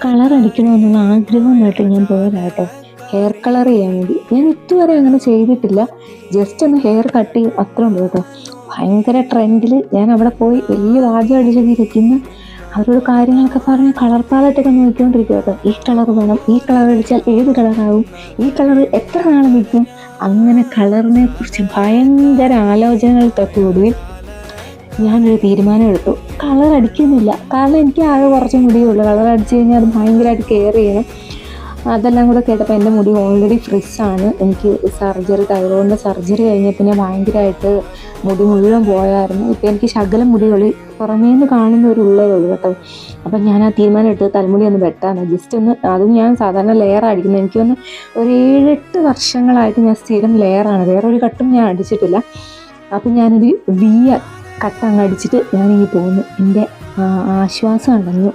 Colour അടിക്കണമെന്നുള്ള ആഗ്രഹമായിട്ട് ഞാൻ പോയതാട്ടോ, hair colour ചെയ്യാൻ വേണ്ടി. ഞാൻ ഇതുവരെ അങ്ങനെ ചെയ്തിട്ടില്ല, ജസ്റ്റ് ഒന്ന് ഹെയർ കട്ട് ചെയ്യും അത്ര ഉണ്ട് കേട്ടോ. ഭയങ്കര ട്രെൻഡിൽ ഞാൻ അവിടെ പോയി വലിയ വാദ്യം അടിച്ചതിരിക്കുന്ന അവരോട് കാര്യങ്ങളൊക്കെ പറഞ്ഞ് കളർ പാലറ്റൊക്കെ നോക്കിക്കൊണ്ടിരിക്കും കേട്ടോ. ഈ കളർ വേണം, ഈ കളർ അടിച്ചാൽ ഏത് കളറാവും, ഈ കളർ എത്ര നാൾ നിൽക്കും, അങ്ങനെ കളറിനെ കുറിച്ച് ഭയങ്കര ആലോചനകൾക്കൊക്കെ ഒടുവിൽ ഞാനൊരു തീരുമാനം എടുത്തു. കളർ അടിക്കുന്നില്ല, കാരണം എനിക്ക് ആകെ കുറച്ച് മുടിയുള്ളൂ. കളർ അടിച്ചു കഴിഞ്ഞാൽ അത് ഭയങ്കരമായിട്ട് കെയർ ചെയ്യണം. അതെല്ലാം കൂടെ കേട്ടപ്പോൾ എൻ്റെ മുടി ഓൾറെഡി ഫ്രിസ്സാണ്. എനിക്ക് സർജറി, തൈറോയിഡിൻ്റെ സർജറി കഴിഞ്ഞ പിന്നെ ഭയങ്കരമായിട്ട് മുടി മുഴുവൻ പോയായിരുന്നു. ഇപ്പോൾ എനിക്ക് ശകലം മുടികളിൽ പുറമേന്ന് കാണുന്ന ഒരു ഉള്ളതുള്ളൂ കേട്ടോ. അപ്പം ഞാൻ ആ തീരുമാനം എടുത്ത് തലമുടി ഒന്ന് വെട്ടാണ്, ജസ്റ്റ് ഒന്ന്. അതും ഞാൻ സാധാരണ ലെയർ അടിക്കുന്നത്, എനിക്ക് വന്ന് ഒരു 7-8 വർഷങ്ങളായിട്ട് ഞാൻ സ്ഥിരം ലെയറാണ്, വേറൊരു കട്ടും ഞാൻ അടിച്ചിട്ടില്ല. അപ്പം ഞാനൊരു കട്ട് അങ്ങ് അടിച്ചിട്ട് ഞാനിങ്ങനെ പോകുന്നു. എൻ്റെ ആശ്വാസം ഉണ്ടെന്നു.